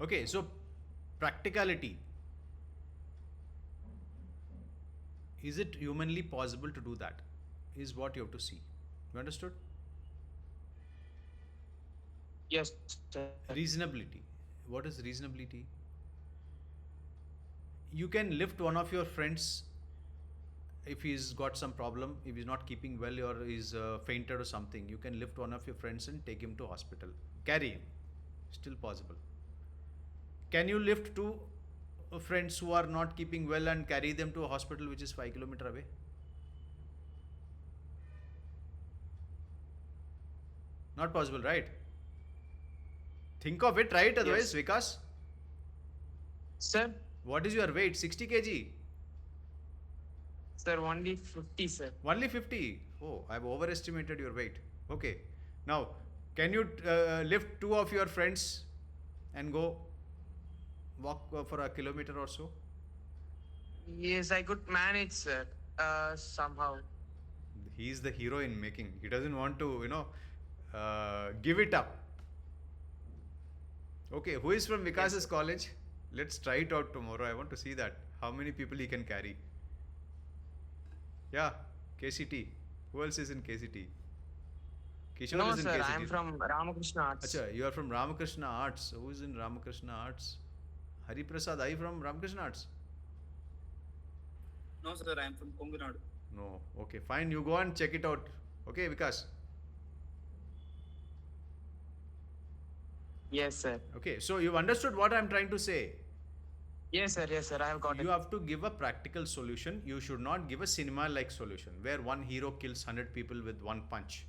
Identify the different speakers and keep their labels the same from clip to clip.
Speaker 1: Okay, so practicality. Is it humanly possible to do that? Is what you have to see. You understood?
Speaker 2: Yes, sir.
Speaker 1: Reasonability. What is reasonability? You can lift one of your friends if he's got some problem, if he's not keeping well or he's fainted or something. You can lift one of your friends and take him to hospital. Carry him. Still possible. Can you lift two friends who are not keeping well and carry them to a hospital which is 5 kilometers away? Not possible, right? Think of it, right? Otherwise,
Speaker 2: Yes.
Speaker 1: Vikas,
Speaker 2: Sir,
Speaker 1: what is your weight? 60 kg?
Speaker 2: sir, only 50, sir.
Speaker 1: Only 50? Oh, I've overestimated your weight. Okay. Now, can you lift two of your friends and go walk for a kilometer or so?
Speaker 2: Yes, I could manage, sir. Somehow.
Speaker 1: He's the hero in making. He doesn't want to, give it up. Okay, who is from
Speaker 2: Yes,
Speaker 1: Vikas's
Speaker 2: sir.
Speaker 1: college? Let's try it out tomorrow. I want to see that. How many people he can carry. Yeah, KCT. Who else is in KCT? Kishore
Speaker 2: No,
Speaker 1: is in
Speaker 2: sir, I am
Speaker 1: KCT.
Speaker 2: from Ramakrishna Arts.
Speaker 1: Acha, you are from Ramakrishna Arts. Who is in Ramakrishna Arts? Hari Prasad, are you from Ramakrishna Arts?
Speaker 3: No, sir, I am from Kongunadu.
Speaker 1: No. Okay, fine. You go and check it out. Okay, Vikas.
Speaker 2: Yes, sir.
Speaker 1: Okay, so you've understood what I'm trying to say.
Speaker 2: Yes, sir, I have got
Speaker 1: You
Speaker 2: it.
Speaker 1: have to give a practical solution. You should not give a cinema like solution where one hero kills 100 people with one punch.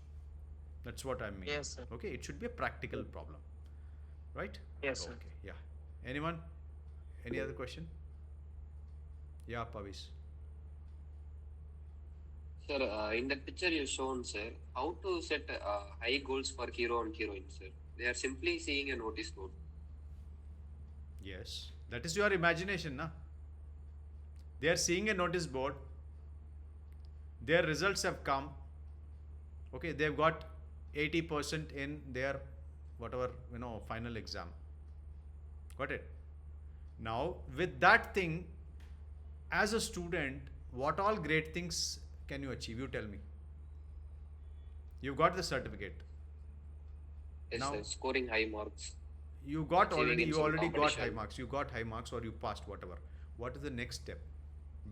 Speaker 1: That's what I mean.
Speaker 2: Yes, sir.
Speaker 1: Okay, it should be a practical problem. Right?
Speaker 2: Yes, sir.
Speaker 1: Okay, yeah. Anyone? Any other question? Yeah, Pavis.
Speaker 4: Sir, in that picture you shown, sir, how to set high goals for hero and heroine, sir. They are simply seeing a notice board.
Speaker 1: Yes. That is your imagination, na? They are seeing a notice board. Their results have come. Okay, they've got 80% in their whatever, final exam. Got it? Now, with that thing, as a student, what all great things can you achieve? You tell me. You've got the certificate.
Speaker 4: Yes,
Speaker 1: Now,
Speaker 4: sir, scoring high marks,
Speaker 1: you got
Speaker 4: achieving
Speaker 1: already,
Speaker 4: in
Speaker 1: you
Speaker 4: some
Speaker 1: already got high
Speaker 4: competition.
Speaker 1: marks. You got high marks or you passed, whatever. What is the next step?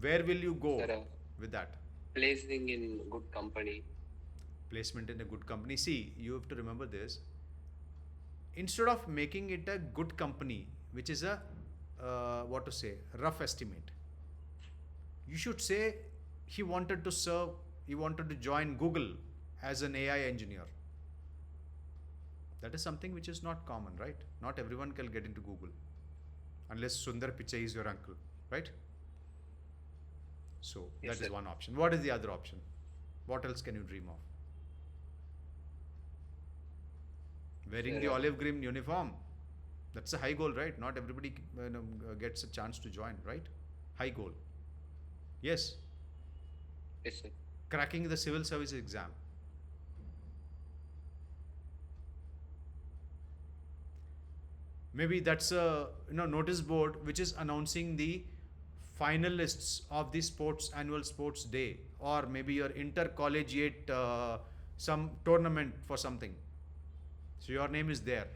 Speaker 1: Where will you go
Speaker 4: Sir,
Speaker 1: with that?
Speaker 4: placing in good company.
Speaker 1: Placement in a good company. See, you have to remember this. Instead of making it a good company, which is a, what to say, rough estimate, you should say he wanted to serve, he wanted to join Google as an AI engineer. That is something which is not common, right? Not everyone can get into Google unless Sundar Pichai is your uncle, right? So
Speaker 4: Yes,
Speaker 1: that is
Speaker 4: sir.
Speaker 1: one option. What is the other option? What else can you dream of? Wearing the
Speaker 4: Sir,
Speaker 1: olive green uniform. That's a high goal, right? Not everybody gets a chance to join, right? High goal. Yes.
Speaker 4: yes, sir.
Speaker 1: Cracking the civil service exam. Maybe that's a notice board which is announcing the finalists of the sports annual sports day, or maybe your intercollegiate some tournament for something. So your name is there.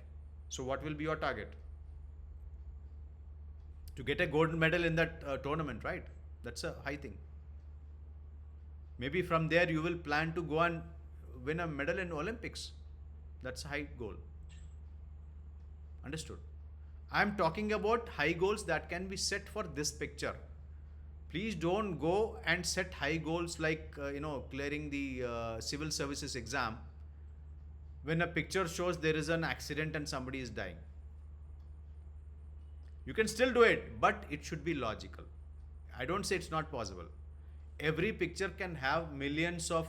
Speaker 1: So what will be your target? To get a gold medal in that tournament, right? That's a high thing. Maybe from there you will plan to go and win a medal in Olympics. That's a high goal. Understood? I'm talking about high goals that can be set for this picture. Please don't go and set high goals like clearing the civil services exam when a picture shows there is an accident and somebody is dying. You can still do it, but it should be logical. I don't say it's not possible. Every picture can have millions of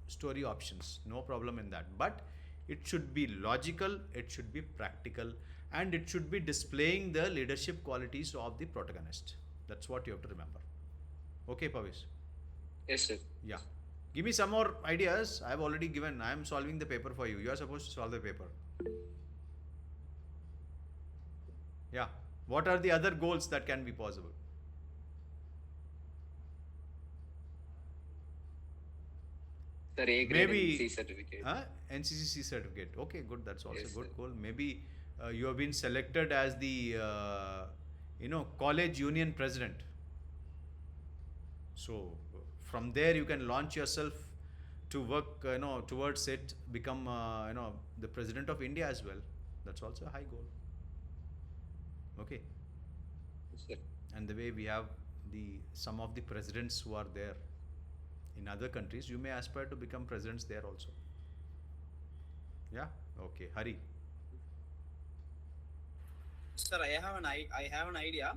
Speaker 1: story options, no problem in that. But it should be logical, it should be practical, and it should be displaying the leadership qualities of the protagonist. That's what you have to remember. Okay, Pavis?
Speaker 4: Yes, sir.
Speaker 1: Yeah. Give me some more ideas. I've already given. I'm solving the paper for you. You are supposed to solve the paper. Yeah. What are the other goals that can be possible?
Speaker 4: Sir, A grade and C
Speaker 1: Maybe
Speaker 4: certificate.
Speaker 1: NCCC certificate. Okay, good. That's also a
Speaker 4: Yes, sir.
Speaker 1: good goal. Maybe you have been selected as the college union president. So from there you can launch yourself to work towards it, become the president of India as well. That's also a high goal. Okay.
Speaker 4: Yes, sir.
Speaker 1: And the way we have the some of the presidents who are there in other countries, you may aspire to become presidents there also. Yeah. Okay, Hari.
Speaker 3: Sir, I have an idea.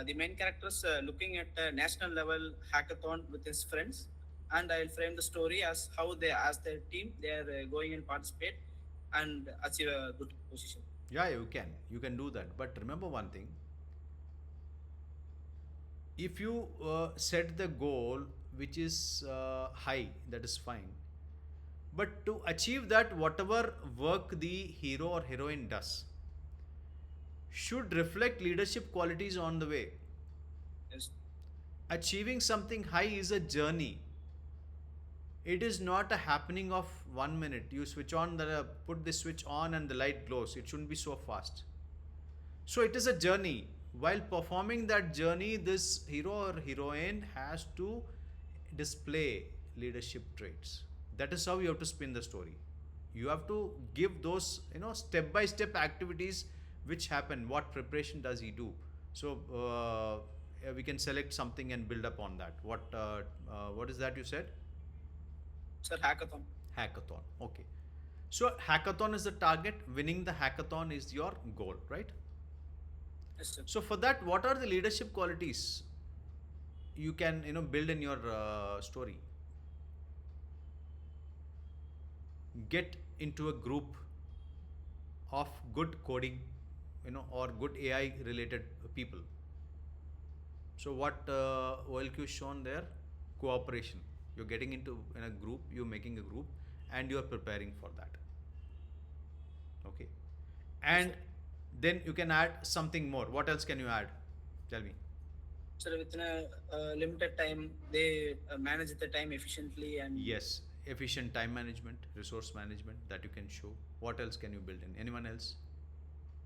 Speaker 3: The main character is looking at a national level hackathon with his friends, and I'll frame the story as how they, as their team, they are going and participate and achieve a good position.
Speaker 1: Yeah, you can do that, but remember one thing: if you set the goal which is high, that is fine, but to achieve that, whatever work the hero or heroine does should reflect leadership qualities on the way.
Speaker 3: Yes,
Speaker 1: Achieving something high is a journey. It is not a happening of 1 minute. You switch on the put the switch on and the light glows. It shouldn't be so fast. So it is a journey. While performing that journey, this hero or heroine has to display leadership traits. That is how you have to spin the story. You have to give those step by step activities which happen. What preparation does he do? So we can select something and build up on that. What is that you said?
Speaker 3: sir, hackathon.
Speaker 1: Hackathon. Okay. So hackathon is the target. Winning the hackathon is your goal, right?
Speaker 3: Yes, sir.
Speaker 1: So for that, what are the leadership qualities you can build in your story? Get into a group of good coding, or good AI related people. So what OLQ is shown there? Cooperation. You're getting into in a group. You're making a group, and you're preparing for that. Okay. And
Speaker 3: sir.
Speaker 1: then you can add something more. What else can you add? Tell me.
Speaker 3: Sir, within a limited time, they manage the time efficiently and
Speaker 1: Yes, efficient time management, resource management that you can show. What else can you build in? Anyone else?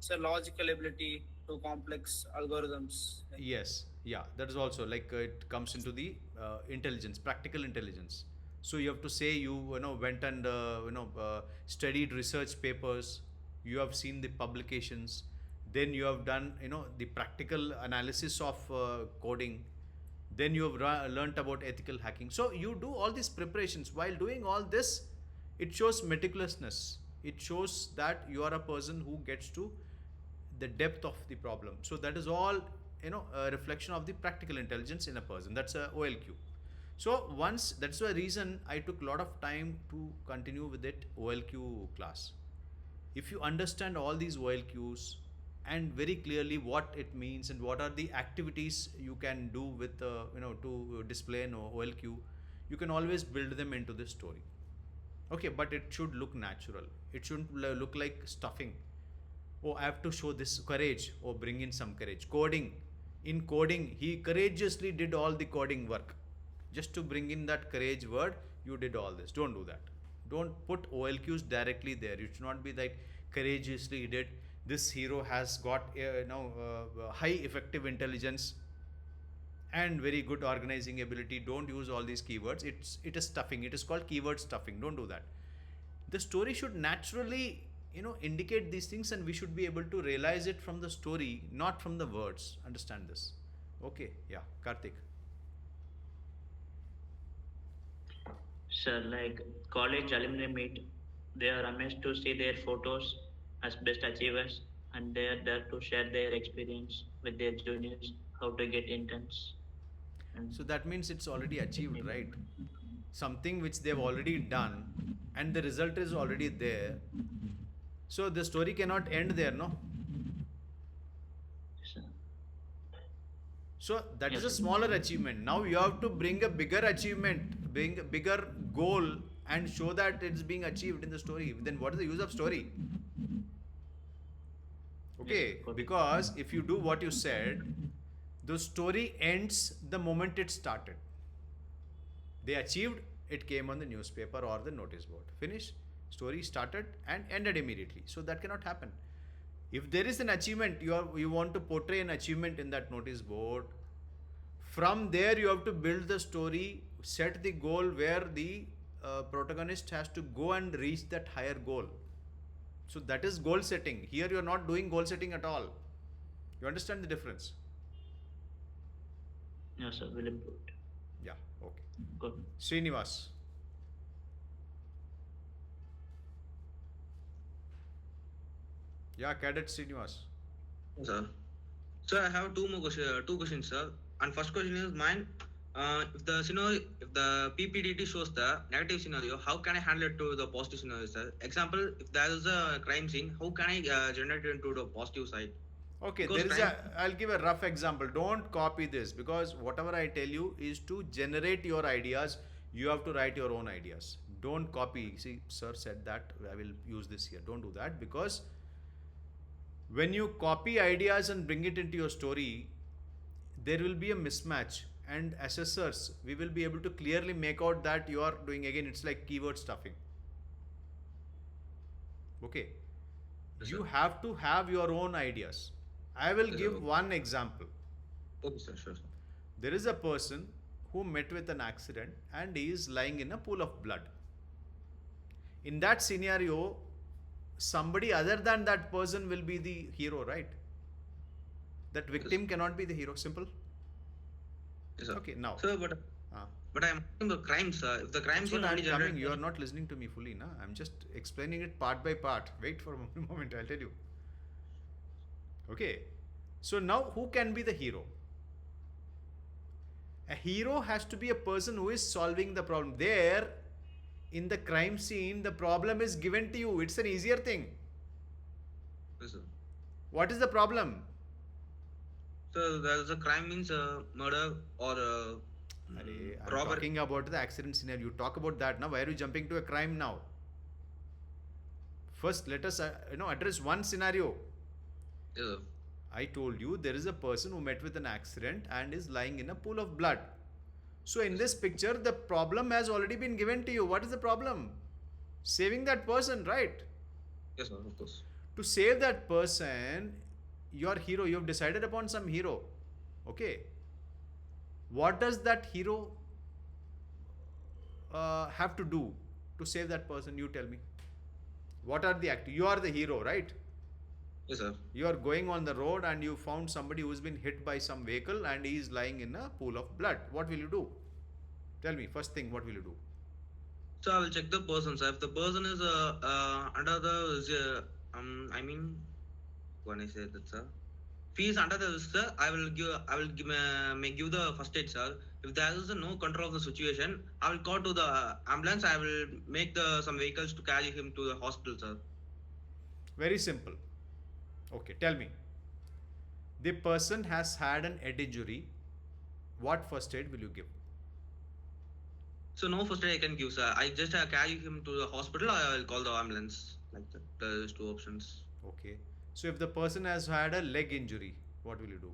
Speaker 3: sir, logical ability to complex algorithms.
Speaker 1: Yes, yeah, that is also like it comes into the intelligence, practical intelligence. So you have to say you went and studied research papers. You have seen the publications. Then you have done the practical analysis of coding. Then you have learnt about ethical hacking. So you do all these preparations. While doing all this, it shows meticulousness. It shows that you are a person who gets to the depth of the problem. So that is all a reflection of the practical intelligence in a person. That's a OLQ. So once, that's the reason I took a lot of time to continue with it OLQ class. If you understand all these OLQs and very clearly what it means and what are the activities you can do with to display an OLQ, you can always build them into the story. Okay, but it should look natural. It shouldn't look like stuffing. Oh, I have to show this courage. Oh, bring in some courage. Coding. In coding, he courageously did all the coding work. Just to bring in that courage word, you did all this. Don't do that. Don't put OLQs directly there. It should not be like courageously he did. This hero has got high effective intelligence and very good organizing ability. Don't use all these keywords. It is stuffing. It is called keyword stuffing. Don't do that. The story should naturally indicate these things, and we should be able to realize it from the story, not from the words. Understand this? Okay. Yeah, Karthik.
Speaker 5: Sir, like college alumni meet, they are amazed to see their photos as best achievers, and they are there to share their experience with their juniors, how to get interns. And
Speaker 1: So that means it's already achieved, right? Something which they've already done, and the result is already there. So the story cannot end there, no?
Speaker 5: sir,
Speaker 1: So that is
Speaker 5: yes,
Speaker 1: a
Speaker 5: sir.
Speaker 1: smaller achievement. Now you have to bring a bigger achievement, bring a bigger goal, and show that it's being achieved in the story. Then what is the use of story? Okay,
Speaker 5: got it.
Speaker 1: because if you do what you said, the story ends the moment it started. They achieved, it came on the newspaper or the notice board. Finish. Story started and ended immediately. So that cannot happen. If there is an achievement, you want to portray an achievement in that notice board. From there, you have to build the story, set the goal where the protagonist has to go and reach that higher goal. So that is goal setting. Here you are not doing goal setting at all. You understand the difference?
Speaker 5: Yeah, sir. Will improve it.
Speaker 1: Yeah. Okay.
Speaker 5: Good.
Speaker 1: Srinivas. Yeah, Cadet Srinivas.
Speaker 6: Sir. Sir, I have two questions, sir. And first question is mine. If the PPDT shows the negative scenario, how can I handle it to the positive scenario, sir? Example, if there is a crime scene, how can I generate it into the positive side?
Speaker 1: Okay,
Speaker 6: Because
Speaker 1: I'll give a rough example. Don't copy this because whatever I tell you is to generate your ideas. You have to write your own ideas. Don't copy. See, sir said that. I will use this here. Don't do that because when you copy ideas and bring it into your story, there will be a mismatch. And assessors, we will be able to clearly make out that you are doing, again, it's like keyword stuffing. Okay.
Speaker 6: Yes,
Speaker 1: You
Speaker 6: sir.
Speaker 1: have to have your own ideas. I will
Speaker 6: Yes,
Speaker 1: give
Speaker 6: sir.
Speaker 1: one example.
Speaker 6: Okay, sir, sure, sir.
Speaker 1: There is a person who met with an accident and he is lying in a pool of blood. In that scenario, somebody other than that person will be the hero, right? That victim cannot be the hero. Simple.
Speaker 6: Yes, sir.
Speaker 1: Okay, now.
Speaker 6: Sir, but I'm asking the crime, sir. If the crime
Speaker 1: That's
Speaker 6: scene
Speaker 1: what I'm
Speaker 6: only
Speaker 1: coming.
Speaker 6: generate,
Speaker 1: You are not listening to me fully, na? I'm just explaining it part by part. Wait for a moment, I'll tell you. Okay. So now who can be the hero? A hero has to be a person who is solving the problem. There, in the crime scene, the problem is given to you. It's an easier thing.
Speaker 6: yes, sir.
Speaker 1: What is the problem?
Speaker 6: So there is a crime means murder or
Speaker 1: I'm
Speaker 6: robbery.
Speaker 1: talking about the accident scenario. You talk about that now. Why are you jumping to a crime now? First, let us address one scenario.
Speaker 6: Yes, sir.
Speaker 1: I told you there is a person who met with an accident and is lying in a pool of blood. So in this picture, the problem has already been given to you. What is the problem? Saving that person, right?
Speaker 6: Yes, sir, of course.
Speaker 1: To save that person, your hero, you have decided upon some hero. Okay. What does that hero have to do to save that person? You tell me. What are the actions? You are the hero, right?
Speaker 6: Yes, sir.
Speaker 1: You are going on the road and you found somebody who's been hit by some vehicle and he is lying in a pool of blood. What will you do? Tell me, first thing, what will you do?
Speaker 6: So I will check the person, sir. If the person is under the I mean, when I say that, sir, if he is under the risk, sir, I will give the first aid, sir. If there is no control of the situation, I will call to the ambulance. I will make some vehicles to carry him to the hospital, sir.
Speaker 1: Very simple. Okay, tell me. The person has had an head injury. What first aid will you give?
Speaker 6: So no first aid I can give, sir. I just carry him to the hospital. Or I will call the ambulance. Like that. There's two options.
Speaker 1: Okay. So if the person has had a leg injury, what will you do?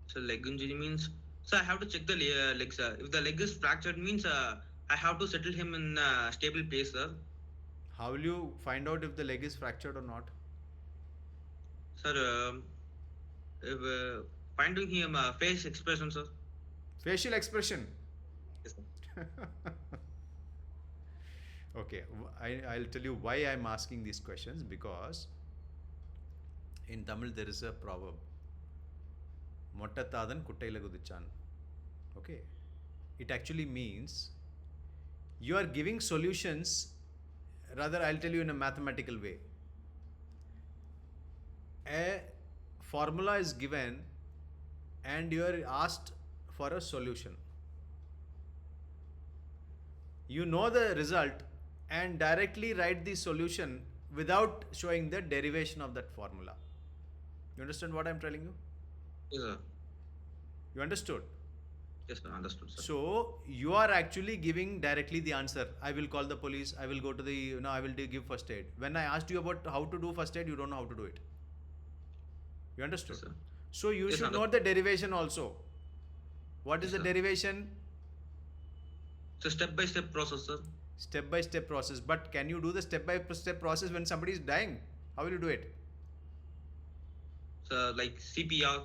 Speaker 6: So leg injury means, so I have to check the leg, sir. If the leg is fractured means I have to settle him in a stable place, sir.
Speaker 1: How will you find out if the leg is fractured or not?
Speaker 6: Sir, if, finding him face expression, sir.
Speaker 1: Facial expression.
Speaker 6: Yes, sir.
Speaker 1: Okay, I'll tell you why I'm asking these questions, because in Tamil there is a proverb. Mottatadan kuttaila gudichan. Okay. It actually means you are giving solutions, rather I'll tell you in a mathematical way. A formula is given and you are asked for a solution. You know the result and directly write the solution without showing the derivation of that formula. You understand what I'm telling you?
Speaker 6: Yes, sir.
Speaker 1: You understood?
Speaker 6: Yes, sir. Understood, sir.
Speaker 1: So you are actually giving directly the answer. I will call the police. I will go to the, I will give first aid. When I asked you about how to do first aid, you don't know how to do it. You understood?
Speaker 6: Yes, sir.
Speaker 1: So you
Speaker 6: Yes,
Speaker 1: should
Speaker 6: under-
Speaker 1: know the derivation also. What is
Speaker 6: Yes,
Speaker 1: the
Speaker 6: sir.
Speaker 1: derivation?
Speaker 6: It's a step-by-step process, sir.
Speaker 1: Step by step process. But can you do the step by step process when somebody is dying? How will you do it?
Speaker 6: So like CPR.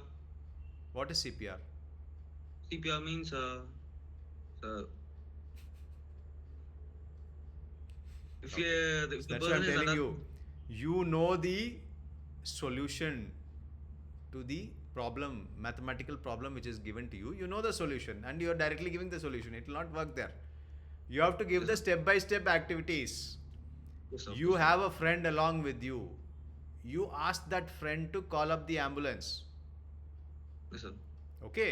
Speaker 1: What is CPR?
Speaker 6: CPR means so if
Speaker 1: Okay.
Speaker 6: if the
Speaker 1: That's what I'm
Speaker 6: person is
Speaker 1: telling
Speaker 6: under
Speaker 1: you. You know the solution to the problem, mathematical problem which is given to you. You know the solution and you are directly giving the solution. It will not work there. You have to give
Speaker 6: Yes,
Speaker 1: the
Speaker 6: sir.
Speaker 1: step by step activities.
Speaker 6: Yes, of
Speaker 1: You
Speaker 6: course, sir.
Speaker 1: have a friend along with you. You ask that friend to call up the ambulance.
Speaker 6: Yes, sir.
Speaker 1: Okay.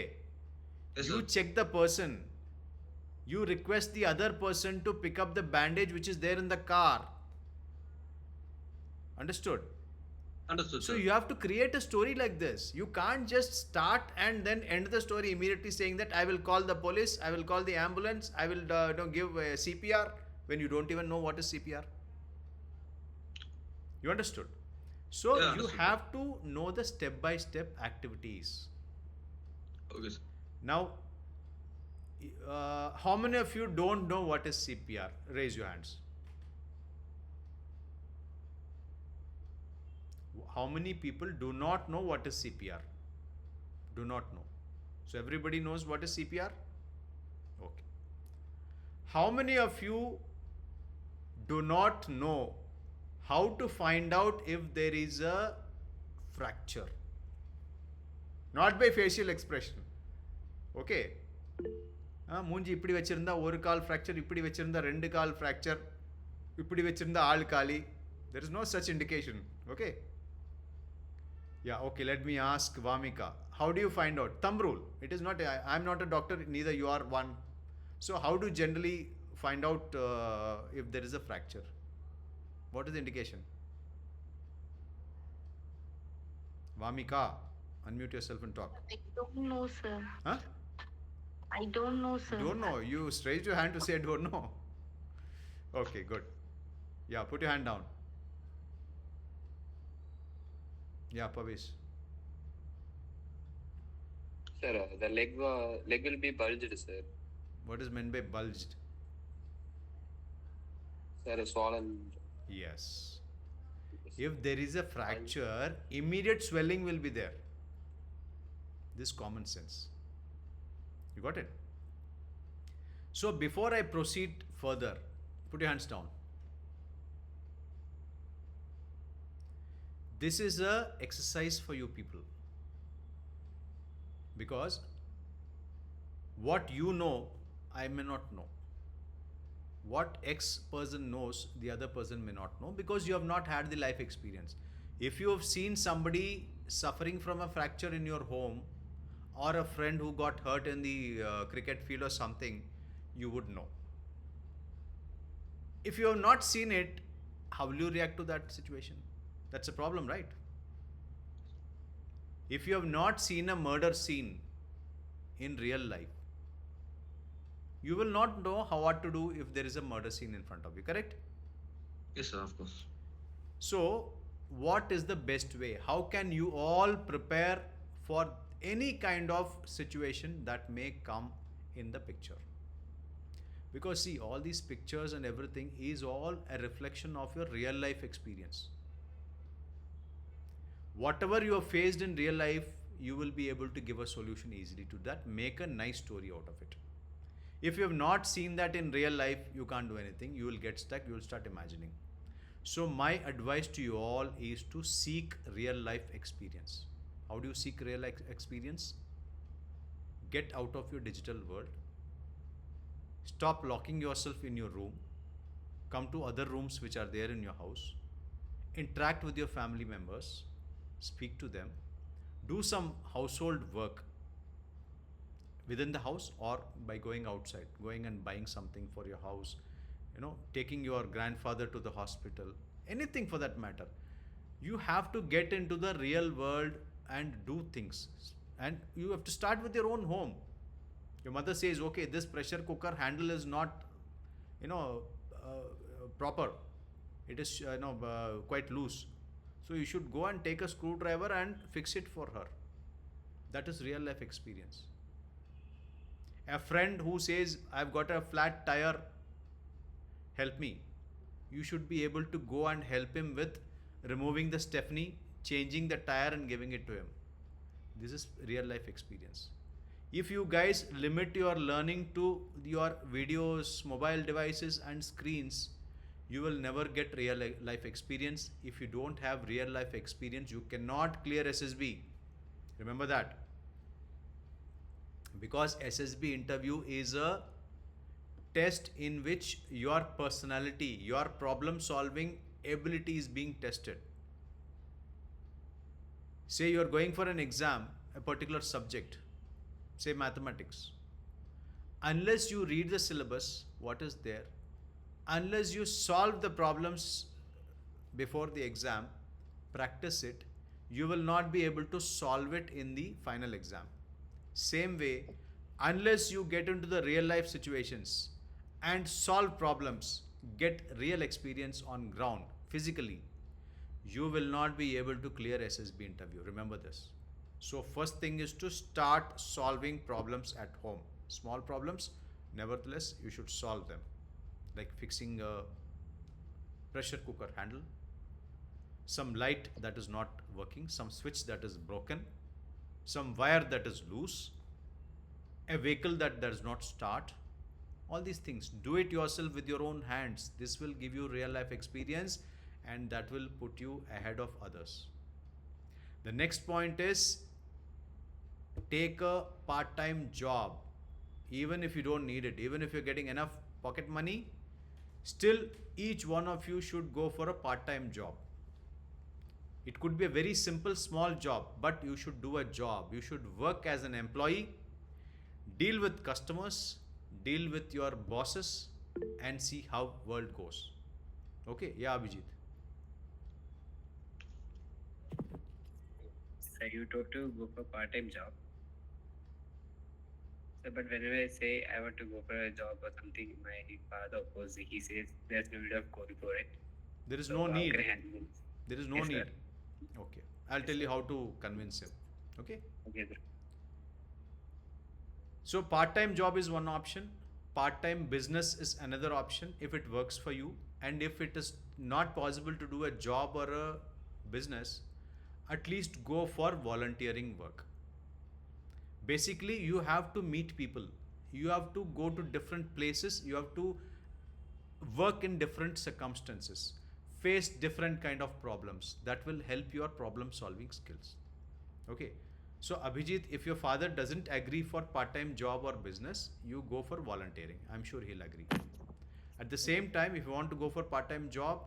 Speaker 6: Yes,
Speaker 1: You
Speaker 6: sir.
Speaker 1: check the person. You request the other person to pick up the bandage which is there in the car. Understood?
Speaker 6: Understood,
Speaker 1: So
Speaker 6: sir.
Speaker 1: you have to create a story like this. You can't just start and then end the story immediately saying that I will call the police, I will call the ambulance, I will give CPR when you don't even know what is CPR. You understood? So
Speaker 6: Yeah,
Speaker 1: you
Speaker 6: understood, sir.
Speaker 1: have to know the step by step activities.
Speaker 6: Okay, sir.
Speaker 1: Now, how many of you don't know what is CPR? Raise your hands. How many people do not know what is CPR? Do not know. So everybody knows what is CPR? Okay. How many of you do not know how to find out if there is a fracture? Not by facial expression. Okay. மூஞ்சி இப்படி வச்சிருந்தா ஒரு கால் fracture, இப்படி வச்சிருந்தா ரெண்டு கால் fracture, இப்படி வச்சிருந்தா ஆள் காலி. There is no such indication. Okay. Yeah, okay, let me ask Vamika. How do you find out? Thumb rule. It is not, I'm not a doctor, neither you are one. So how do you generally find out if there is a fracture? What is the indication? Vamika, unmute yourself and talk.
Speaker 7: I don't know, sir.
Speaker 1: Huh?
Speaker 7: I don't know, sir.
Speaker 1: Don't know. You raised your hand to say don't know. Okay, good. Yeah, put your hand down. Yeah, Pavis.
Speaker 4: Sir, the leg will be bulged, sir.
Speaker 1: What is meant by bulged?
Speaker 4: Sir, swollen.
Speaker 1: Yes. If there is a fracture, immediate swelling will be there. This common sense. You got it? So before I proceed further, put your hands down. This is a exercise for you people. Because what you know, I may not know. What X person knows, the other person may not know, because you have not had the life experience. If you have seen somebody suffering from a fracture in your home, or a friend who got hurt in the cricket field or something, you would know. If you have not seen it, how will you react to that situation? That's a problem, right? If you have not seen a murder scene in real life, you will not know what to do if there is a murder scene in front of you, correct?
Speaker 6: Yes, sir, of course.
Speaker 1: So, what is the best way? How can you all prepare for any kind of situation that may come in the picture? Because see, all these pictures and everything is all a reflection of your real life experience. Whatever you have faced in real life, you will be able to give a solution easily to that. Make a nice story out of it. If you have not seen that in real life, you can't do anything. You will get stuck. You will start imagining. So my advice to you all is to seek real life experience. How do you seek real life experience? Get out of your digital world. Stop locking yourself in your room. Come to other rooms which are there in your house. Interact with your family members. Speak to them. Do some household work within the house or by going outside, going and buying something for your house, taking your grandfather to the hospital, anything for that matter. You have to get into the real world and do things. And you have to start with your own home. Your mother says, okay, this pressure cooker handle is not, proper. It is, quite loose. So you should go and take a screwdriver and fix it for her. That is real life experience. A friend who says, I've got a flat tire, help me. You should be able to go and help him with removing the Stephanie, changing the tire and giving it to him. This is real life experience. If you guys limit your learning to your videos, mobile devices and screens, you will never get real life experience. If you don't have real life experience, you cannot clear SSB. Remember that. Because SSB interview is a test in which your personality, your problem solving ability is being tested. Say you are going for an exam, a particular subject, say mathematics. Unless you read the syllabus, what is there, unless you solve the problems before the exam, practice it, you will not be able to solve it in the final exam. Same way, unless you get into the real life situations and solve problems, get real experience on ground physically, you will not be able to clear SSB interview. Remember this. So first thing is to start solving problems at home. Small problems, nevertheless, you should solve them. Like fixing a pressure cooker handle, some light that is not working, some switch that is broken, some wire that is loose, a vehicle that does not start. All these things, do it yourself with your own hands. This will give you real life experience and that will put you ahead of others. The next point is take a part-time job. Even if you don't need it, even if you're getting enough pocket money, still each one of you should go for a part-time job. It could be a very simple small job, but you should do a job. You should work as an employee, deal with customers, deal with your bosses and see how world goes. Okay, yeah, Abhijit.
Speaker 8: So you told to go for part-time job. So, but whenever I say I want to go for a job or something, my father opposes. He says there's no need of going for it.
Speaker 1: There is
Speaker 8: So
Speaker 1: no
Speaker 8: how
Speaker 1: need.
Speaker 8: can I handle it?
Speaker 1: There is no
Speaker 8: Yes, sir.
Speaker 1: need. Okay, I'll tell you how to convince him. Okay.
Speaker 8: Okay, sir.
Speaker 1: So part-time job is one option. Part-time business is another option if it works for you. And if it is not possible to do a job or a business, at least go for volunteering work. Basically, you have to meet people. You have to go to different places. You have to work in different circumstances, face different kind of problems. That will help your problem solving skills. Okay. So Abhijit, if your father doesn't agree for part-time job or business, you go for volunteering. I'm sure he'll agree. At the same time, if you want to go for part-time job,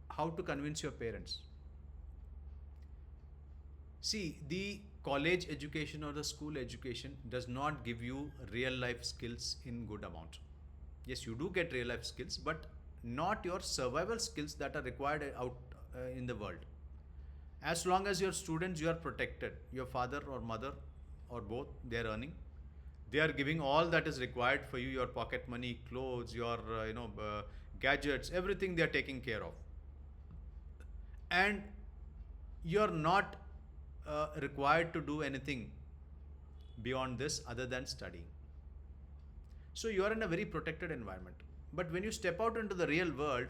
Speaker 1: how to convince your parents? See, the college education or the school education does not give you real life skills in good amount. Yes, you do get real life skills, but not your survival skills that are required out in the world. As long as you're students, you are protected. Your father or mother or both, they are earning. They are giving all that is required for you, your pocket money, clothes, your gadgets, everything they are taking care of. And you're not required to do anything beyond this other than studying. So you are in a very protected environment. But when you step out into the real world,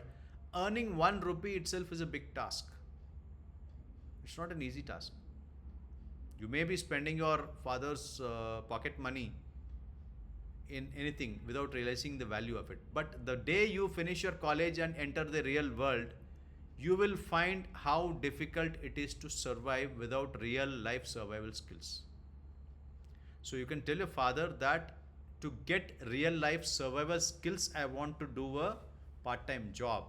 Speaker 1: earning 1 rupee itself is a big task. It's not an easy task. You may be spending your father's pocket money in anything without realizing the value of it. But the day you finish your college and enter the real world, you will find how difficult it is to survive without real life survival skills. So you can tell your father that to get real life survival skills, I want to do a part-time job,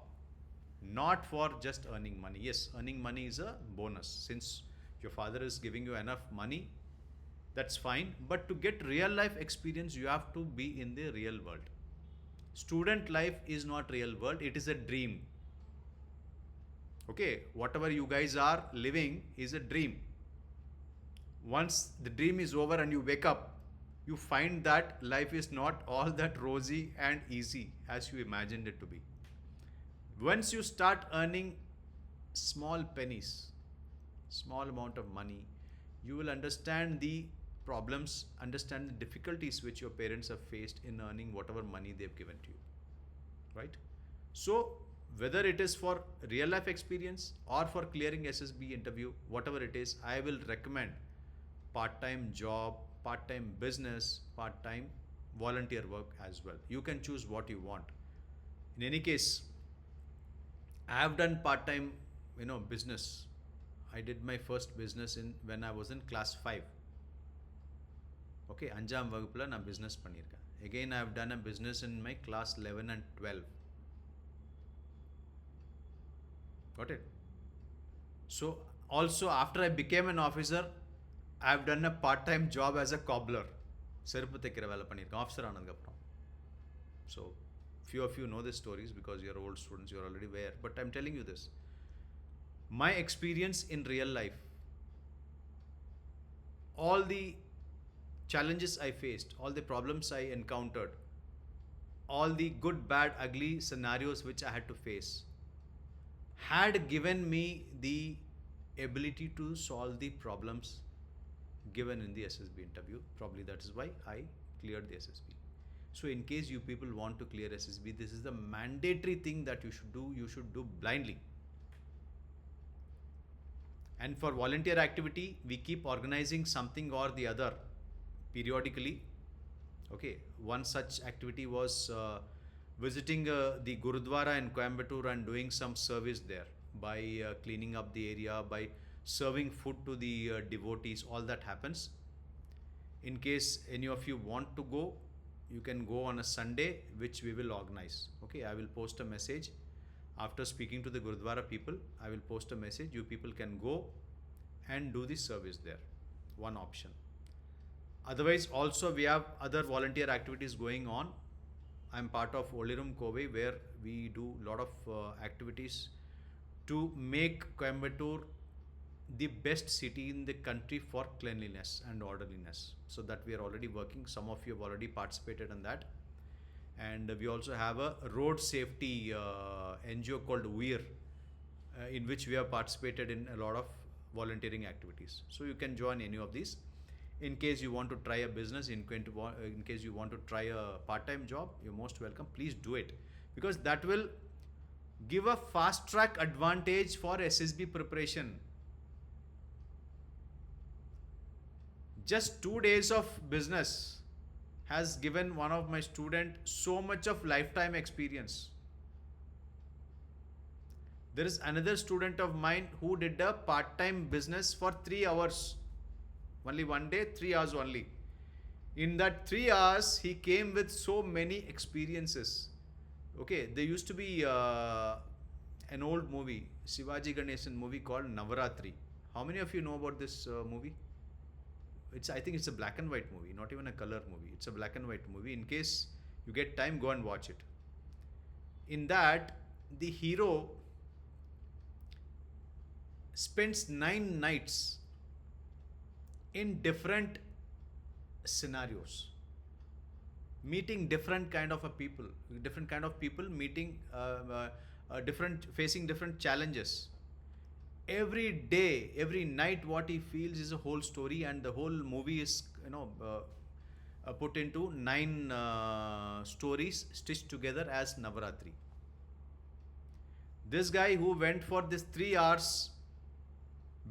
Speaker 1: not for just earning money. Yes, earning money is a bonus. Since your father is giving you enough money, that's fine. But to get real life experience, you have to be in the real world. Student life is not real world. It is a dream. Okay, whatever you guys are living is a dream. Once the dream is over and you wake up, you find that life is not all that rosy and easy as you imagined it to be. Once you start earning small pennies, small amount of money, you will understand the problems, understand the difficulties which your parents have faced in earning whatever money they've given to you, right? So whether it is for real life experience or for clearing SSB interview, whatever it is, I will recommend part-time job, part-time business, part-time volunteer work as well. You can choose what you want. In any case, I have done part-time, business. I did my first business in when I was in class 5. Okay, அஞ்சாம் வகுப்புல நான் business பண்ணியிருக்கேன். Again, I have done a business in my class 11 and 12. Got it? So also after I became an officer, I have done a part-time job as a cobbler. செருப்பு தைக்கிற வேலை பண்ணியிருக்கேன் officer ஆனதுக்கப்புறம். So few of you know these stories because you're old students, you're already aware, but I'm telling you this. My experience in real life, all the challenges I faced, all the problems I encountered, all the good, bad, ugly scenarios which I had to face, had given me the ability to solve the problems given in the SSB interview. Probably that is why I cleared the SSB. So in case you people want to clear SSB, this is the mandatory thing that you should do blindly. And for volunteer activity, we keep organizing something or the other periodically. Okay, one such activity was visiting the Gurudwara in Coimbatore and doing some service there by cleaning up the area, by serving food to the devotees. All that happens. In case any of you want to go, you can go on a Sunday, which we will organize. Okay, I will post a message after speaking to the Gurudwara people. I will post a message. You people can go and do the service there. One option. Otherwise, also we have other volunteer activities going on. I'm part of Olirum Kove, where we do a lot of activities to make Coimbatore the best city in the country for cleanliness and orderliness. So that we are already working. Some of you have already participated in that. And we also have a road safety NGO called WEIR, in which we have participated in a lot of volunteering activities. So you can join any of these. In case you want to try a business, in case you want to try a part-time job, you're most welcome. Please do it, because that will give a fast track advantage for SSB preparation. Just 2 days of business has given one of my student so much of lifetime experience. There is another student of mine who did a part-time business for 3 hours. Only one day, 3 hours only. In that 3 hours, he came with so many experiences. Okay, there used to be an old movie, Shivaji Ganesan movie called Navaratri. How many of you know about this movie? I think it's a black and white movie, not even a color movie. It's a black and white movie. In case you get time, go and watch it. In that, the hero spends 9 nights in different scenarios, meeting different kind of people, meeting facing different challenges. Every day, every night, what he feels is a whole story, and the whole movie is put into 9 stories stitched together as Navaratri. This guy who went for this 3 hours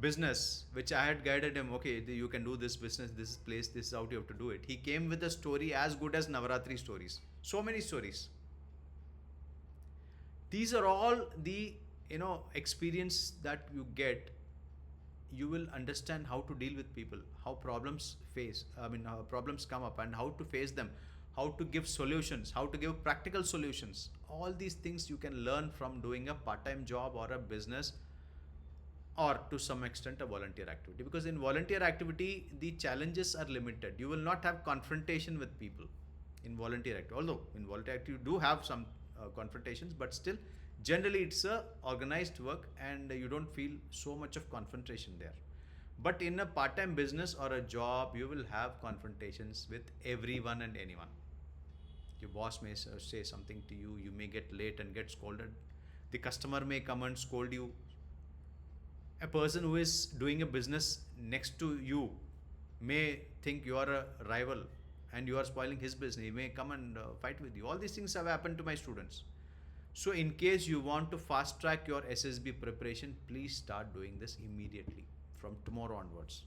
Speaker 1: business, which I had guided him, okay, you can do this business, this place, this is how you have to do it. He came with a story as good as Navaratri stories. So many stories. These are all the experience that you get. You will understand how to deal with people, how problems how problems come up and how to face them, how to give solutions, how to give practical solutions. All these things you can learn from doing a part-time job or a business, or to some extent a volunteer activity. Because in volunteer activity, the challenges are limited. You will not have confrontation with people in volunteer activity. Although in volunteer activity you do have some confrontations, but still generally it's a organized work and you don't feel so much of confrontation there. But in a part-time business or a job, you will have confrontations with everyone and anyone. Your boss may say something to you, you may get late and get scolded. The customer may come and scold you. A person who is doing a business next to you may think you are a rival and you are spoiling his business. He may come and fight with you. All these things have happened to my students. So, in case you want to fast track your SSB preparation, please start doing this immediately from tomorrow onwards.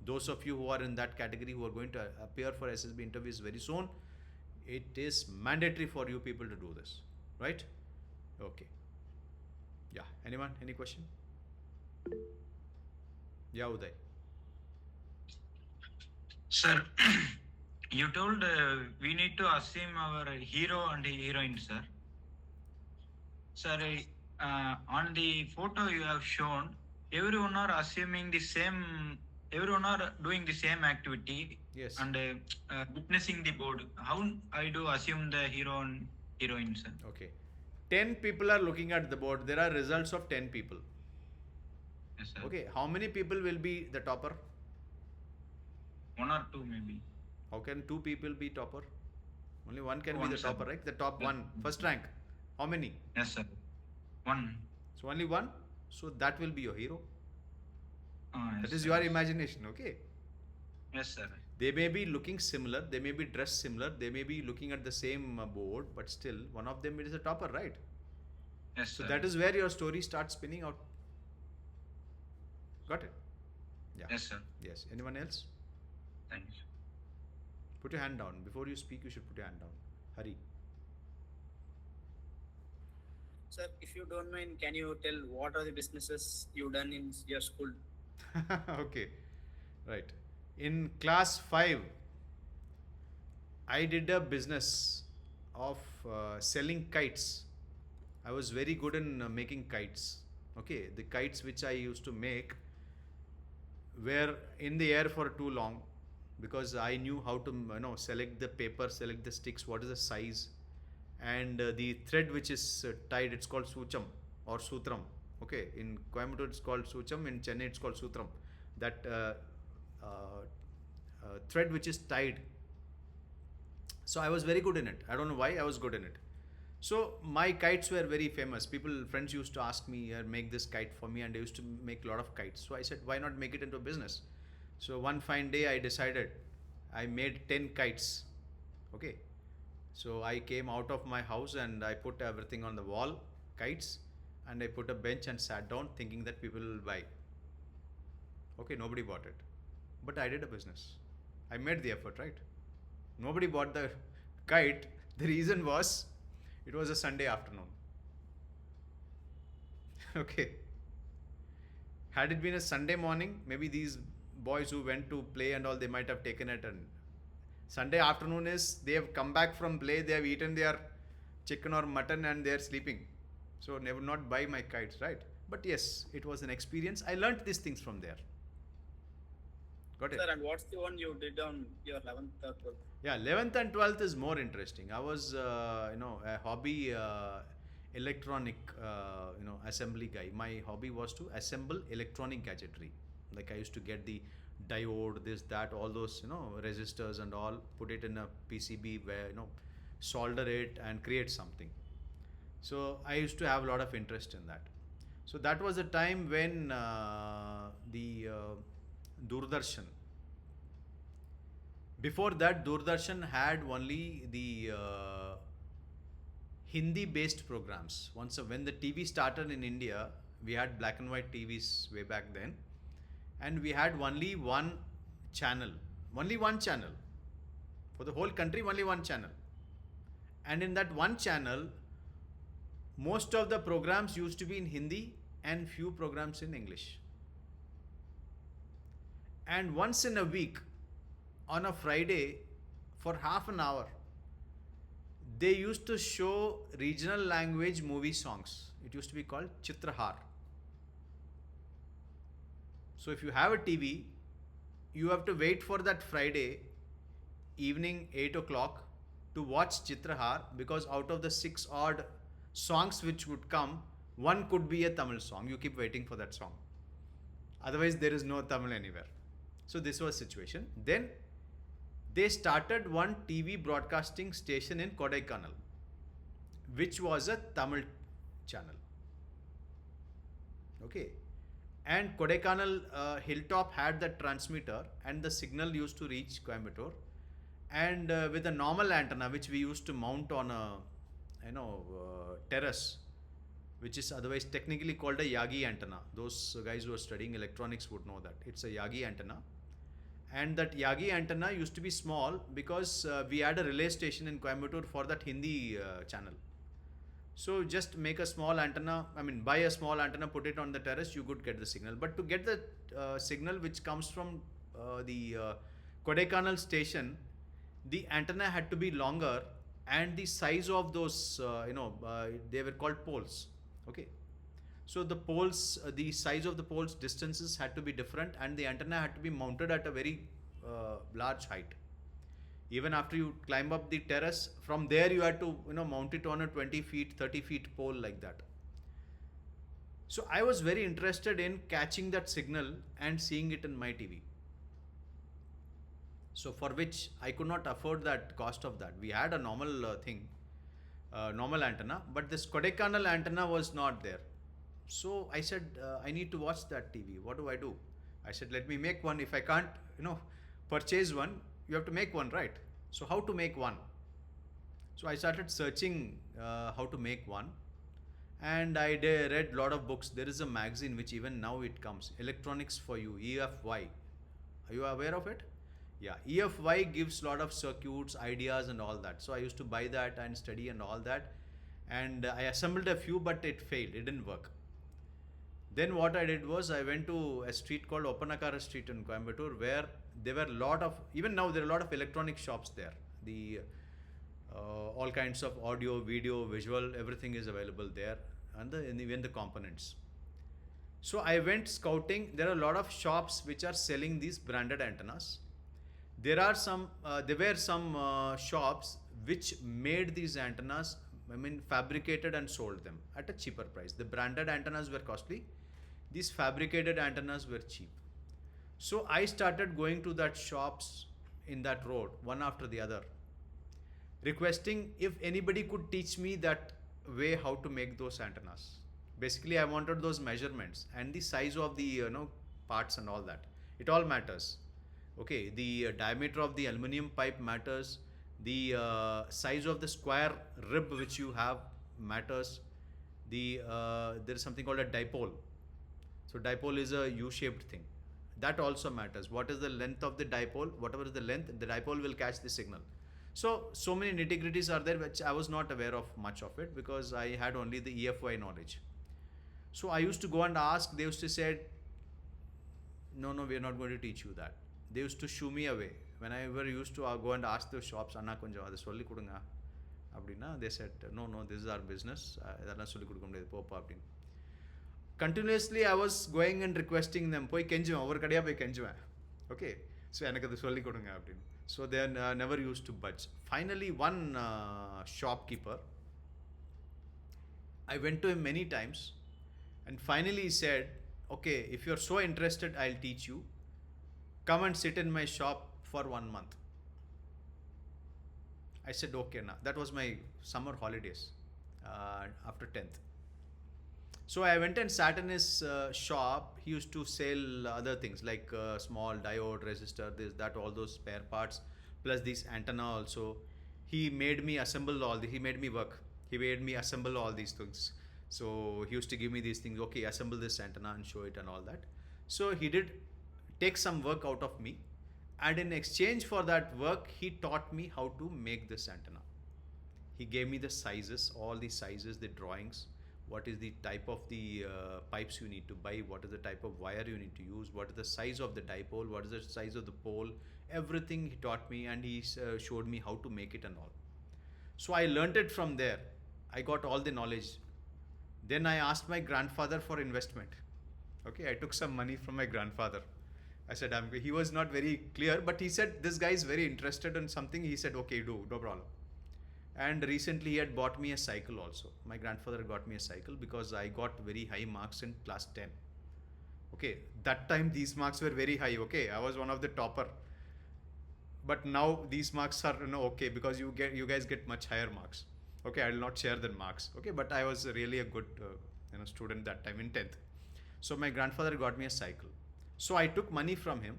Speaker 1: Those of you who are in that category who are going to appear for SSB interviews very soon, it is mandatory for you people to do this, right? Okay. Yeah. Anyone? Any question? Yeah, Uday.
Speaker 9: Sir, you told we need to assume our hero and heroine, sir. Sir, on the photo you have shown, everyone are assuming the same, everyone are doing the same activity.
Speaker 1: Yes.
Speaker 9: And witnessing the board. How I do assume the hero and heroine, sir?
Speaker 1: Okay. 10 people are looking at the board. There are results of 10 people.
Speaker 9: Yes, sir.
Speaker 1: Okay. How many people will be the topper?
Speaker 9: 1 or 2 maybe.
Speaker 1: How can 2 people be topper? Only one can
Speaker 9: One,
Speaker 1: be the
Speaker 9: sir.
Speaker 1: topper, right? The top
Speaker 9: Yeah.
Speaker 1: one, first rank. How many?
Speaker 9: Yes, sir. 1.
Speaker 1: So only one. So that will be your hero.
Speaker 9: Yes,
Speaker 1: That is
Speaker 9: sir.
Speaker 1: your imagination. Okay.
Speaker 9: Yes, sir.
Speaker 1: They may be looking similar. They may be dressed similar. They may be looking at the same board, but still one of them is a topper, right?
Speaker 9: Yes,
Speaker 1: So
Speaker 9: sir.
Speaker 1: that is where your story starts spinning out. Got it? Yeah.
Speaker 9: Yes, sir.
Speaker 1: Yes. Anyone else?
Speaker 9: Thanks.
Speaker 1: Put your hand down. Before you speak, you should put your hand down. Hurry.
Speaker 3: Sir, if you don't mind, can you tell what are the businesses you done in your school?
Speaker 1: Okay. Right. In class 5, I did a business of selling kites. I was very good in making kites. Okay. The kites which I used to make were in the air for too long because I knew how to select the paper, select the sticks, what is the size, and the thread which is tied, it's called sucham or sutram. Okay, in Coimbatore it's called sucham, in Chennai it's called sutram. That thread which is tied. So I was very good in it. I don't know why I was good in it. So my kites were very famous. Friends used to ask me, make this kite for me, and I used to make a lot of kites. So I said, why not make it into a business? So one fine day I decided, I made 10 kites. Okay. So I came out of my house and I put everything on the wall, kites, and I put a bench and sat down thinking that people will buy. Okay, nobody bought it. But I did a business. I made the effort, right? Nobody bought the kite. The reason was, it was a Sunday afternoon. Okay. Had it been a Sunday morning, maybe these boys who went to play and all, they might have taken it. And Sunday afternoon is, they have come back from play, they have eaten their chicken or mutton and they are sleeping. So they would not buy my kites, right? But yes, it was an experience. I learnt these things from there. Got it?
Speaker 3: Sir, and what's the one you did on your 11th or 12th?
Speaker 1: Yeah, 11th and 12th is more interesting. I was, a hobby electronic, assembly guy. My hobby was to assemble electronic gadgetry. Like I used to get the diode, this, that, all those, resistors and all, put it in a PCB where, solder it and create something. So I used to have a lot of interest in that. So that was a time when the Doordarshan. Before that, Doordarshan had only the Hindi-based programs. When the TV started in India, we had black and white TVs way back then, and we had only one channel. Only one channel. For the whole country, only one channel. And in that one channel, most of the programs used to be in Hindi and few programs in English. And once in a week, on a Friday, for half an hour, they used to show regional language movie songs. It used to be called Chitrahar. So if you have a TV, you have to wait for that Friday evening 8 o'clock to watch Chitrahar, because out of the 6 odd songs which would come, one could be a Tamil song. You keep waiting for that song. Otherwise, there is no Tamil anywhere. So this was the situation. Then they started one TV broadcasting station in Kodaikanal, which was a Tamil channel. Okay. And Kodaikanal hilltop had that transmitter, and the signal used to reach Coimbatore. And with a normal antenna, which we used to mount on a terrace, which is otherwise technically called a Yagi antenna. Those guys who are studying electronics would know that it's a Yagi antenna. And that Yagi antenna used to be small because we had a relay station in Coimbatore for that Hindi channel. So just make a small antenna, buy a small antenna, put it on the terrace, you could get the signal. But to get the signal which comes from the Kodaikanal station, the antenna had to be longer, and the size of those, they were called poles. Okay. So the poles, the size of the poles, distances had to be different, and the antenna had to be mounted at a very large height. Even after you climb up the terrace, from there you had to mount it on a 20 feet, 30 feet pole like that. So I was very interested in catching that signal and seeing it in my TV. So for which I could not afford that cost of that. We had a normal normal antenna, but this Kodaikanal antenna was not there. So I said, I need to watch that TV. What do I do? I said, let me make one. If I can't, purchase one, you have to make one, right? So how to make one? So I started searching how to make one, and I read a lot of books. There is a magazine which even now it comes, Electronics for You, EFY. Are you aware of it? Yeah, EFY gives a lot of circuits, ideas and all that. So I used to buy that and study and all that. And I assembled a few, but it failed. It didn't work. Then what I did was I went to a street called Opanakara Street in Coimbatore, where there were a lot of, even now there are a lot of electronic shops there. The all kinds of audio, video, visual, everything is available there, and even the components. So I went scouting. There are a lot of shops which are selling these branded antennas. There were some shops which made these antennas, fabricated and sold them at a cheaper price. The branded antennas were costly. These fabricated antennas were cheap. So I started going to that shops in that road, one after the other, requesting if anybody could teach me that way how to make those antennas. Basically, I wanted those measurements and the size of the parts and all that. It all matters. Okay, the diameter of the aluminum pipe matters. The size of the square rib which you have matters. There is something called a dipole. So dipole is a U-shaped thing. That also matters. What is the length of the dipole? Whatever is the length, the dipole will catch the signal. So many nitty-gritties are there which I was not aware of much of it, because I had only the EFY knowledge. So I used to go and ask. They used to say, no, we are not going to teach you that. They used to shoo me away. When I ever used to go and ask the shops, Anna konjam adu solli kudunga அப்படின்னா, they said, no, this is our business, இதெல்லாம் சொல்லி கொடுக்க முடியாது, போப்பா அப்படின்னு. Continuously I was going and requesting them, போய் கெஞ்சுவேன், ஒவ்வொரு கடையாக போய் கெஞ்சுவேன். Okay, so எனக்கு அது சொல்லி கொடுங்க அப்படின்னு. So they never used to budge. Finally, one shopkeeper, I went to him many times, and finally he said, okay, if you're so interested, I'll teach you. Come and sit in my shop for 1 month. I said, okay, now. That was my summer holidays after 10th. So I went and sat in his shop. He used to sell other things like small diode, resistor, this, that, all those spare parts, plus this antenna also. He made me assemble he made me work. He made me assemble all these things. So he used to give me these things, okay, assemble this antenna and show it and all that. So he did take some work out of me, and in exchange for that work, he taught me how to make this antenna. He gave me the sizes, all the sizes, the drawings, what is the type of the pipes you need to buy, what is the type of wire you need to use, what is the size of the dipole, what is the size of the pole, everything he taught me, and he showed me how to make it and all. So I learnt it from there. I got all the knowledge. Then I asked my grandfather for investment. Okay, I took some money from my grandfather. I said, he was not very clear, but he said, this guy is very interested in something. He said, okay, do, no problem. And recently he had bought me a cycle also. My grandfather got me a cycle because I got very high marks in class 10. Okay, that time these marks were very high. Okay, I was one of the topper. But now these marks are okay, because you guys get much higher marks. Okay, I will not share the marks. Okay, but I was really a good student that time in 10th. So my grandfather got me a cycle. So I took money from him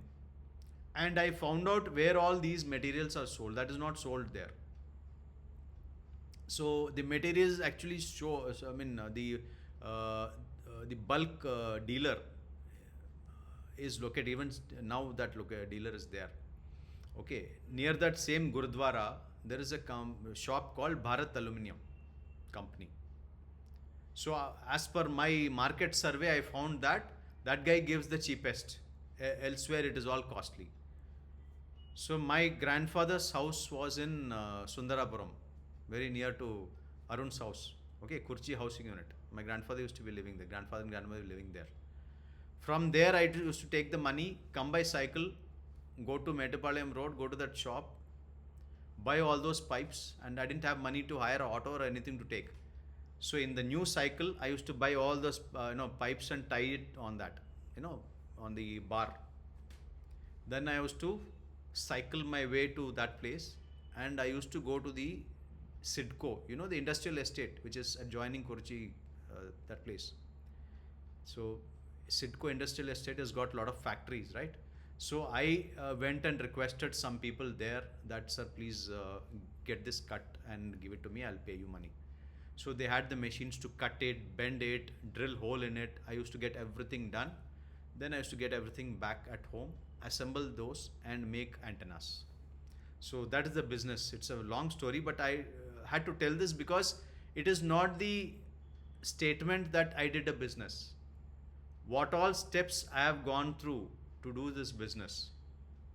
Speaker 1: and I found out where all these materials are sold. That is not sold there. So the materials actually show. So, I mean, the bulk dealer is located. Even now, that dealer is there. Okay, near that same Gurudwara, there is a shop called Bharat Aluminium Company. So, as per my market survey, I found that that guy gives the cheapest. Elsewhere, it is all costly. So, my grandfather's house was in Sundarapuram, very near to Arun's house. Okay, Kurchi housing unit. My grandfather used to be living there. Grandfather and grandmother were living there. From there, I used to take the money, come by cycle, go to Metupalayam Road, go to that shop, buy all those pipes, and I didn't have money to hire an auto or anything to take. So in the new cycle, I used to buy all those pipes and tie it on that, on the bar. Then I used to cycle my way to that place, and I used to go to the Sidco, the industrial estate which is adjoining Kochi, that place. So Sidco industrial estate has got a lot of factories, right? So I went and requested some people there that, sir, please get this cut and give it to me. I'll pay you money. So they had the machines to cut it, bend it, drill hole in it. I used to get everything done. Then I used to get everything back at home, assemble those and make antennas. So that is the business. It's a long story, but I had to tell this because it is not the statement that I did a business. What all steps I have gone through to do this business,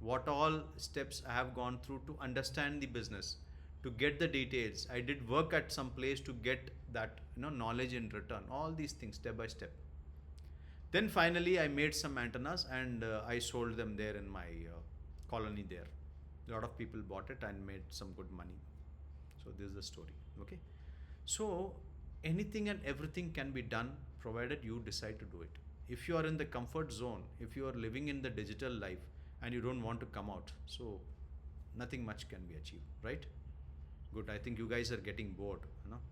Speaker 1: what all steps I have gone through to understand the business, to get the details. I did work at some place to get that knowledge in return. All these things step by step. Then finally I made some antennas and I sold them there in my colony there. A lot of people bought it and made some good money. So this is the story. Okay. So anything and everything can be done provided you decide to do it. If you are in the comfort zone, if you are living in the digital life and you don't want to come out, so nothing much can be achieved, right? Good. I think you guys are getting bored.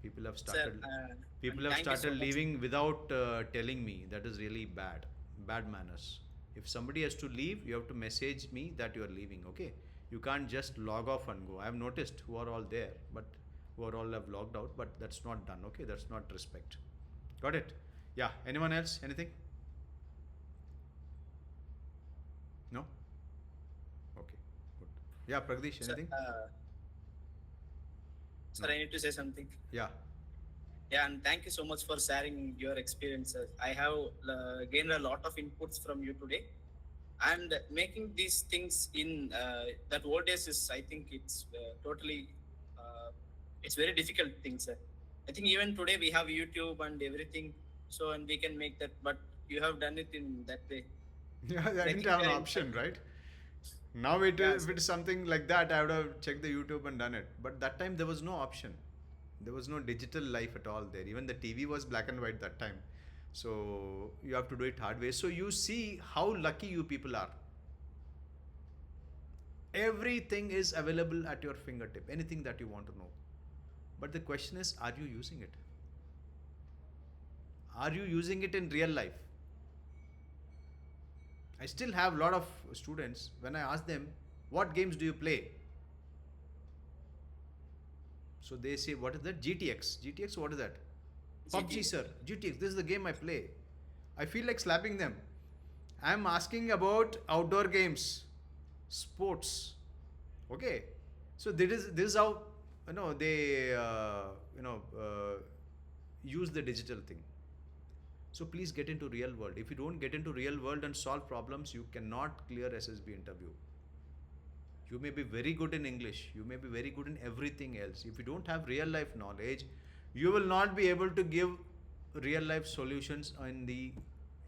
Speaker 1: People have started.
Speaker 3: Sir,
Speaker 1: people have
Speaker 3: thank you so
Speaker 1: started
Speaker 3: much.
Speaker 1: leaving without telling me. That is really bad. Bad manners. If somebody has to leave, you have to message me that you are leaving. Okay. You can't just log off and go. I have noticed who are all there, but who are all have logged out. But that's not done. Okay. That's not respect. Got it? Yeah. Anyone else? Anything? No? Okay, good. Yeah, Pragdish, anything?
Speaker 3: Sir,
Speaker 1: No.
Speaker 3: I need to say something.
Speaker 1: Yeah.
Speaker 3: Yeah, and thank you so much for sharing your experiences. I have gained a lot of inputs from you today, and making these things in that old days is, I think, it's totally, it's very difficult thing, sir. I think even today we have YouTube and everything, so and we can make that, but you have done it in that way.
Speaker 1: Yeah, I didn't
Speaker 3: think
Speaker 1: have an
Speaker 3: very
Speaker 1: option,
Speaker 3: insightful.
Speaker 1: right? Now it
Speaker 3: Yeah,
Speaker 1: is, if it's something like that, I would have checked the YouTube and done it. But that time there was no option. There was no digital life at all there. Even the TV was black and white that time. So you have to do it hard way. So you see how lucky you people are. Everything is available at your fingertip. Anything that you want to know. But the question is, are you using it? Are you using it in real life? I still have a lot of students, when I ask them, what games do you play? So they say, what is that? GTX. GTX, what is that? PUBG, sir. GTX, this is the game I play. I feel like slapping them. I am asking about outdoor games, sports. Okay. So this is how they use the digital thing. So please get into real world. If you don't get into real world and solve problems, you cannot clear SSB interview. You may be very good in English. You may be very good in everything else. If you don't have real life knowledge, you will not be able to give real life solutions in the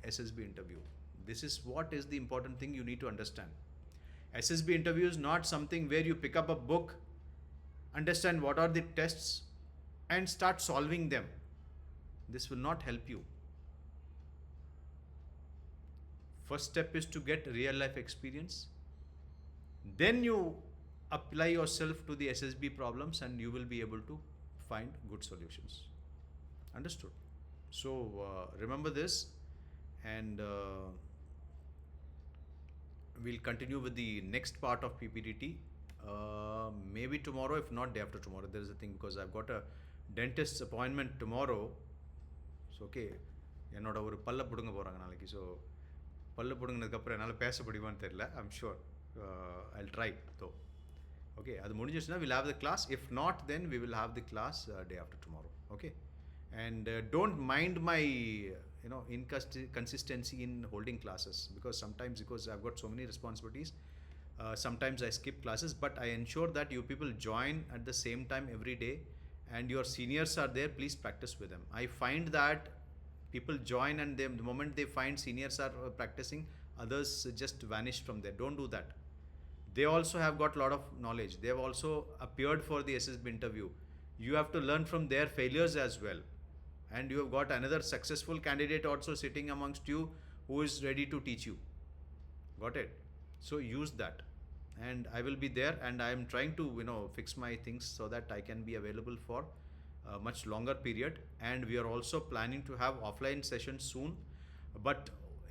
Speaker 1: SSB interview. This is what is the important thing you need to understand. SSB interview is not something where you pick up a book, understand what are the tests, and start solving them. This will not help you. First step is to get real life experience. Then you apply yourself to the SSB problems and you will be able to find good solutions. Understood? So remember this, and we'll continue with the next part of PPDT. Maybe tomorrow, if not day after tomorrow. There is a thing because I've got a dentist's appointment tomorrow. So okay, என்னோட ஒரு பல்ல பிடுங்க போகிறாங்க நாளைக்கு. So பல்ல பிடுங்கினதுக்கப்புறம் என்னால் பேச முடியுமான்னு தெரியல. I'm sure I'll try though. Okay, அது முடிஞ்சிச்சுன்னா will have the class. If not then we will have the class day after tomorrow. Okay, and don't mind my inconsistency in holding classes, because sometimes, because I've got so many responsibilities, sometimes I skip classes, but I ensure that you people join at the same time every day, and your seniors are there, please practice with them. I find that people join and the moment they find seniors are practicing, others just vanish from there. Don't do that. They also have got a lot of knowledge. They have also appeared for the SSB interview. You have to learn from their failures as well. And you have got another successful candidate also sitting amongst you who is ready to teach you. Got it? So use that. And I will be there, and I am trying to fix my things so that I can be available for a much longer period. And we are also planning to have offline sessions soon. But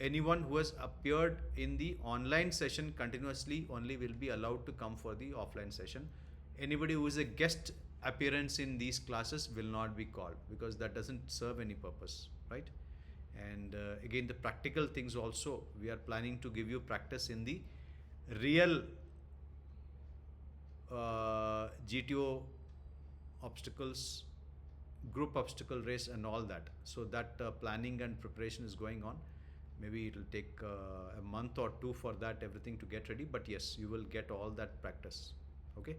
Speaker 1: anyone who has appeared in the online session continuously only will be allowed to come for the offline session. Anybody who is a guest appearance in these classes will not be called, because that doesn't serve any purpose, right? And again, the practical things also, we are planning to give you practice in the real GTO obstacles, group obstacle race and all that. So that planning and preparation is going on. Maybe it will take a month or two for that everything to get ready, but yes, you will get all that practice. Okay,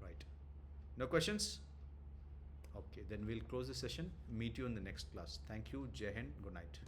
Speaker 1: right? No questions? Okay, then we'll close the session. Meet you in the next class. Thank you. Jai Hind. Good night.